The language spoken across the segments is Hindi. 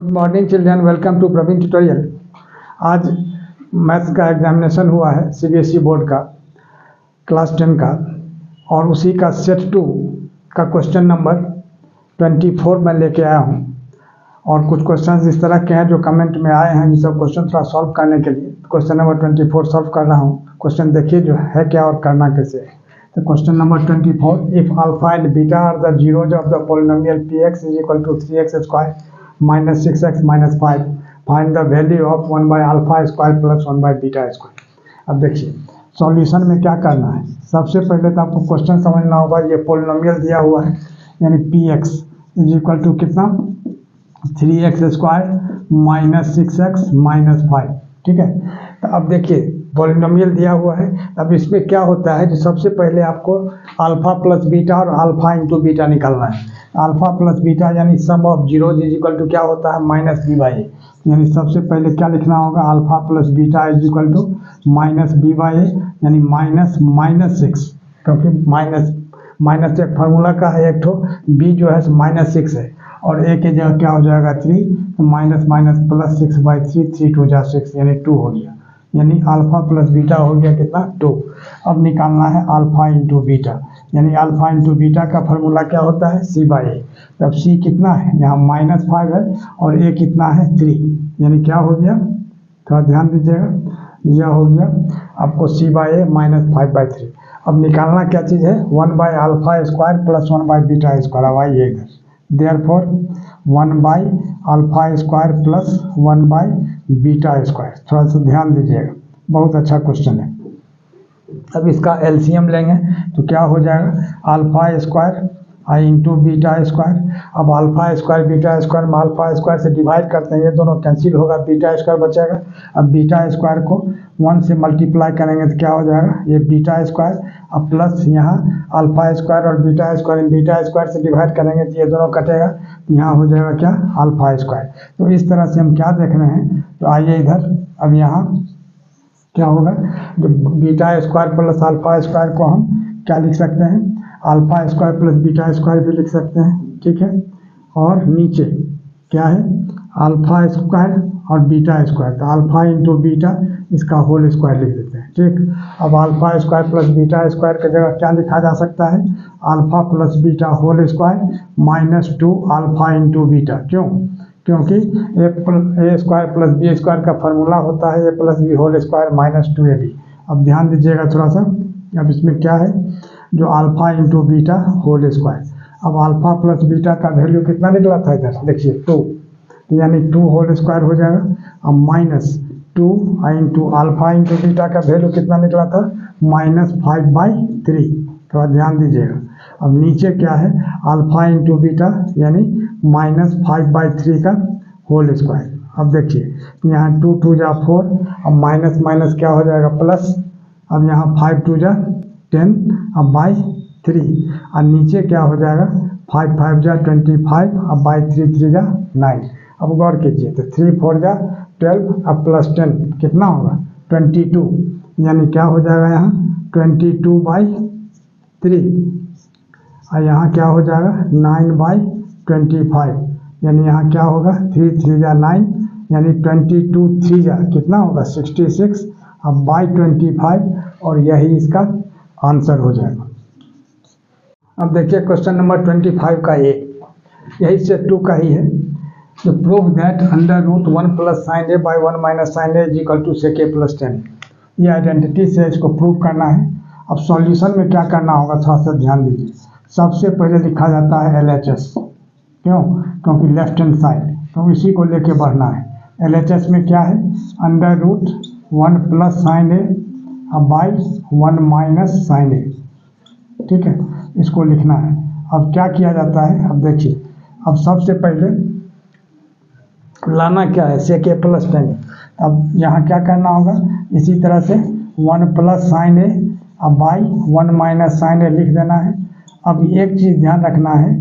Good morning children, welcome to Praveen tutorial. आज मैथ्स का एग्जामिनेशन हुआ है सीबीएसई बोर्ड का क्लास 10 का, और उसी का सेट 2 का क्वेश्चन नंबर 24 मैं लेके आया हूँ। और कुछ क्वेश्चंस इस तरह के हैं जो कमेंट में आए हैं, ये सब क्वेश्चन थोड़ा सॉल्व करने के लिए क्वेश्चन नंबर 24 सॉल्व कर रहा हूँ। क्वेश्चन देखिए जो है क्या और करना कैसे है। तो question number 24, if alpha and beta are the zeros of the polynomial px is equal to 3x square minus 6x minus 5, find the value of 1 by alpha square plus 1 by beta square। अब देखिए सॉल्यूशन में क्या करना है। सबसे पहले तो आपको क्वेश्चन समझना होगा। ये पोलिनोमियल दिया हुआ है, यानी px इज इक्वल टू कितना 3x square minus 6x minus 5। ठीक है, तो अब देखिए पोलिनोमियल दिया हुआ है। अब इसमें क्या होता है, जो सबसे पहले आपको अल्फा प्लस बीटा और अल्फा इंटू बीटा निकालना है। अल्फा प्लस बीटा यानी sum of zeros is equal to क्या होता है माइनस बी बाई ए। यानी सबसे पहले क्या लिखना होगा, alpha plus beta is equal to minus B by A, यानी माइनस 6, क्योंकि माइनस एक फार्मूला का है, एक ठो बी जो है माइनस 6 है और ए के जगह क्या हो जाएगा 3, तो माइनस प्लस 6/3, 3 2 जा 6 यानी 2 हो गया। यानी अल्फा प्लस बीटा हो गया कितना 2। अब निकालना है अल्फा इंटू बीटा, यानी अल्फा इंटू बीटा का फार्मूला क्या होता है सी बाई ए। तब सी कितना है, यहाँ -5 है और ए कितना है 3, यानी क्या हो गया, थोड़ा ध्यान दीजिएगा, यह हो गया आपको सी बाई ए -5/3। अब निकालना क्या चीज़ है, 1 by alpha square plus 1 by beta square. अब आइए इधर, therefore 1 by alpha square plus 1 by beta square. थोड़ा सा ध्यान दीजिएगा, बहुत अच्छा क्वेश्चन है। अब इसका एलसीएम लेंगे तो क्या हो जाएगा, अल्फा स्क्वायर आई इंटू बीटा स्क्वायर। अब अल्फा स्क्वायर बीटा स्क्वायर में अल्फा स्क्वायर से डिवाइड करते हैं, ये दोनों कैंसिल होगा, बीटा स्क्वायर बचेगा। अब बीटा स्क्वायर को 1 से मल्टीप्लाई करेंगे तो क्या हो जाएगा, ये बीटा स्क्वायर। अब प्लस यहाँ अल्फा स्क्वायर और बीटा स्क्वायर से डिवाइड करेंगे तो ये दोनों कटेगा, यहाँ हो जाएगा क्या अल्फा स्क्वायर। तो इस तरह से हम क्या देख रहे हैं, तो आइए इधर, अब यहाँ क्या होगा, जो beta square plus alpha square को हम क्या लिख सकते हैं, alpha square plus beta square भी लिख सकते हैं। ठीक है, और नीचे क्या है अल्फा स्क्वायर और बीटा स्क्वायर, तो अल्फा इंटू बीटा इसका होल स्क्वायर लिख देते हैं। ठीक, अब alpha square plus beta square की जगह क्या लिखा जा सकता है, alpha plus beta whole square -2 alpha into beta. क्यों, क्योंकि A square plus B square का फार्मूला होता है A plus B whole square -2ab। अब ध्यान दीजिएगा थोड़ा सा, अब इसमें क्या है, जो alpha into beta whole square. अब अल्फा प्लस बीटा का वैल्यू कितना निकला था इधर देखिए 2, यानी 2 होल स्क्वायर हो जाएगा। अब -2 इंटू अल्फा इंटू बीटा का वैल्यू कितना निकला था -5/3। थोड़ा ध्यान दीजिएगा। अब नीचे क्या है, अल्फा इंटू बीटा यानी -5/3 का होल स्क्वायर। अब देखिए यहाँ 2 2 जा 4, अब माइनस क्या हो जाएगा प्लस, अब यहाँ 5 2 जा 10, अब बाई 3, और नीचे क्या हो जाएगा 5 5 जा 25, अब बाई 3 3 जा 9। अब गौर कीजिए तो 3 4 जा 12, अब प्लस 10 कितना होगा 22, यानी क्या हो जाएगा यहाँ 22/3, और यहाँ क्या हो जाएगा 9/25, यानी यहाँ क्या होगा 3 3 जा 9, यानी 22 3 जा कितना होगा 66, अब बाई 25, और यही इसका आंसर हो जाएगा। अब देखिए क्वेश्चन नंबर 25 का ए, यही सेट 2 का ही है। तो prove that √1 plus sine A by 1 minus sine A is equal to sec A plus 10। ये आइडेंटिटी से इसको प्रूव करना है। अब सॉल्यूशन में क्या करना होगा, थोड़ा सा ध्यान दीजिए। सबसे पहले लिखा जाता है LHS, क्यों, क्योंकि लेफ्ट हैंड साइड, तो इसी को लेके बढ़ना है। LHS में क्या है, √1 plus sine A by 1 minus sine A. ठीक है, इसको लिखना है। अब क्या किया जाता है, अब देखिए, अब सबसे पहले लाना क्या है सेक ए प्लस 10। अब यहाँ क्या करना होगा, इसी तरह से 1 plus sine A by 1 minus sine A लिख देना है। अब एक चीज़ ध्यान रखना है,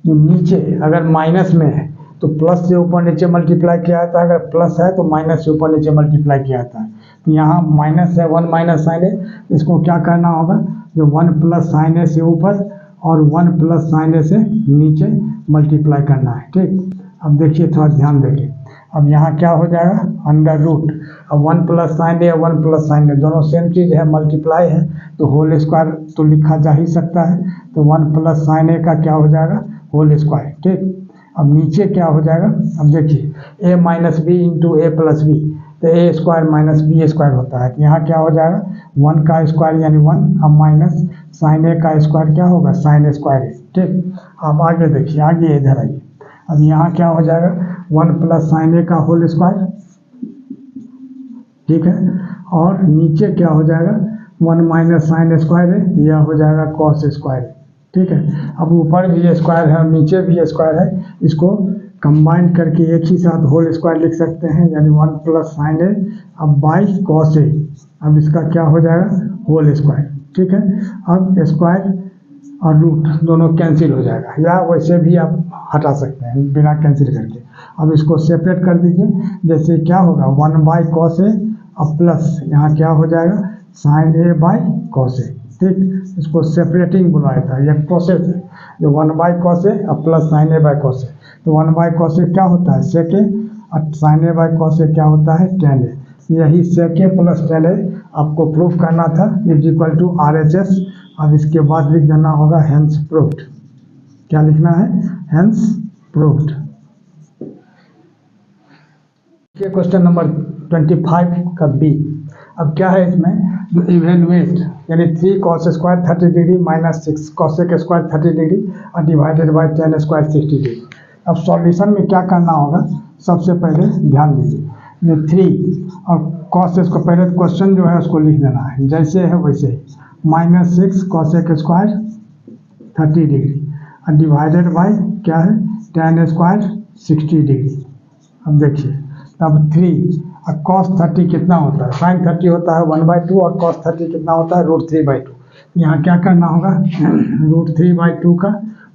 जो नीचे अगर माइनस में है तो प्लस से ऊपर नीचे मल्टीप्लाई किया जाता है, अगर प्लस है तो माइनस से ऊपर नीचे मल्टीप्लाई किया जाता है। तो यहाँ माइनस है 1 माइनस साइन ए, इसको क्या करना होगा, जो 1 प्लस साइन ए से ऊपर और 1 प्लस साइन ए से नीचे मल्टीप्लाई करना है। ठीक, अब देखिए थोड़ा ध्यान देंगे, अब यहाँ क्या हो जाएगा अंडर रूट, अब 1 प्लस साइन ए 1 प्लस साइन ए दोनों सेम चीज़ है, मल्टीप्लाई है तो होल स्क्वायर तो लिखा जा ही सकता है, तो 1 प्लस साइन ए का क्या हो जाएगा होल स्क्वायर। ठीक, अब नीचे क्या हो जाएगा, अब देखिए a minus B into A plus B, तो A square minus B square होता है, तो यहाँ क्या हो जाएगा 1 का स्क्वायर यानी 1, अब माइनस साइन ए का स्क्वायर क्या होगा साइन स्क्वायर ए। ठीक, अब आगे देखिए, आगे इधर आइए, अब यहाँ क्या हो जाएगा 1 प्लस साइन ए का होल स्क्वायर। ठीक है, और नीचे क्या हो जाएगा 1 माइनस साइन स्क्वायर है, यह हो जाएगा कॉस स्क्वायर। ठीक है, अब ऊपर भी स्क्वायर है और नीचे भी स्क्वायर है, इसको कंबाइन करके एक ही साथ होल स्क्वायर लिख सकते हैं, यानी 1 प्लस साइन ए अब बाई कॉस ए, अब इसका क्या हो जाएगा होल स्क्वायर। ठीक है, अब स्क्वायर और रूट दोनों कैंसिल हो जाएगा, या वैसे भी आप हटा सकते हैं बिना कैंसिल करके। अब इसको सेपरेट कर दीजिए, जैसे क्या होगा 1 बाई कॉस ए अब प्लस यहाँ क्या हो जाएगा साइन ए बाई कॉस ए। ठीक, इसको सेपरेटिंग बुलाया था, यह प्रोसेस है, जो 1 बाई कॉस ए अब plus sine A by cos A, तो 1 बाई कॉस ए क्या होता है सेक ए और साइन ए बाई कॉस ए क्या होता है टेन ए, यही सेक ए प्लस टेन ए आपको प्रूफ करना था इज इक्वल टू RHS। अब इसके बाद लिख देना होगा हेंस प्रूव्ड, क्या लिखना है हेंस प्रूव्ड। क्वेश्चन नंबर 25 का बी, अब क्या है इसमें इवेलुएट यानी 3 cos square 30 degree minus 6 cosec square 30 degree और divided by ten square 60 degree. अब सॉल्यूशन में क्या करना होगा, सबसे पहले ध्यान दीजिए, ये 3 और cos को पहले क्वेश्चन जो है उसको लिख देना है जैसे है वैसे, माइनस 6 cosec स्क्वायर 30 डिग्री और डिवाइडेड बाई क्या है टेन स्क्वायर 60 डिग्री। अब देखिए तब 3 और cos 30 कितना होता है sin 30 होता है 1/2 और cos 30 कितना होता है √3/2। यहाँ क्या करना होगा √3/2 का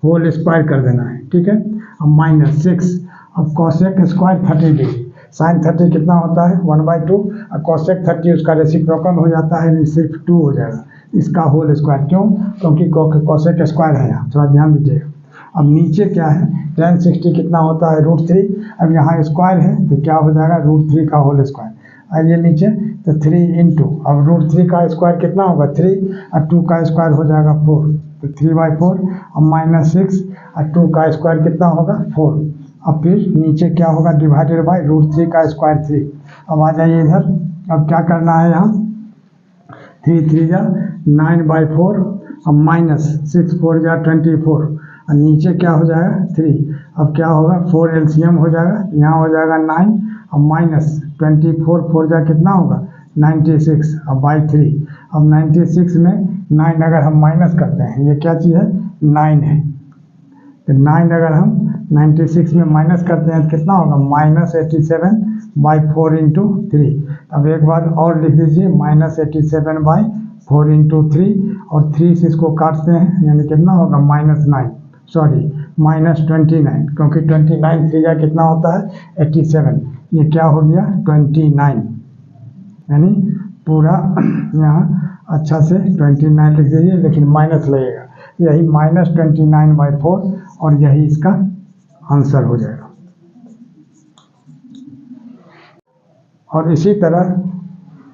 होल स्क्वायर कर देना है। ठीक है, अब माइनस 6 अब cosec स्क्वायर 30 डिग्री, sin 30 कितना होता है 1/2 और cosec 30 उसका रेसिप्रोकल हो जाता है सिर्फ 2 हो जाएगा, इसका होल स्क्वायर। क्यों, क्योंकि cosec स्क्वायर है यहाँ, थोड़ा ध्यान दीजिएगा। अब नीचे क्या है tan 60 कितना होता है √3, अब यहाँ स्क्वायर है तो क्या हो जाएगा √3 का होल स्क्वायर। आइए नीचे तो 3 इंटू अब √3 का स्क्वायर कितना होगा 3 और 2 का स्क्वायर हो जाएगा 4, तो 3/4 अब माइनस 6 और 2 का स्क्वायर कितना होगा 4, अब फिर नीचे क्या होगा डिवाइडेड बाई √3 का स्क्वायर 3। अब आ जाइए इधर, अब क्या करना है यहाँ 3 3 जा 9/4 अब माइनस 6 4 जा 24 और नीचे क्या हो जाएगा 3, अब क्या होगा 4 LCM हो जाएगा, यहाँ हो जाएगा 9 और माइनस 24 4 जा कितना होगा 96 अब बाई 3। अब 96 में 9 अगर हम माइनस करते हैं, ये क्या चीज़ है 9 है, तो 9 अगर हम 96 में माइनस करते हैं तो कितना होगा -87/4 इंटू 3। अब एक बार और लिख दीजिए -87/4 इंटू 3 और 3 से इसको काटते हैं यानी कितना होगा -29 क्योंकि 29 3 कितना होता है 87, ये क्या हो गया 29, यानी पूरा यहाँ अच्छा से 29 लिख दीजिए लेकिन माइनस लगेगा, यही -29/4 और यही इसका आंसर हो जाएगा। और इसी तरह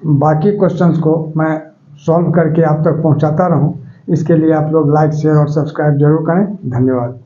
बाकी क्वेश्चंस को मैं सॉल्व करके आप तक पहुंचाता रहूं, इसके लिए आप लोग लाइक शेयर और सब्सक्राइब जरूर करें। धन्यवाद।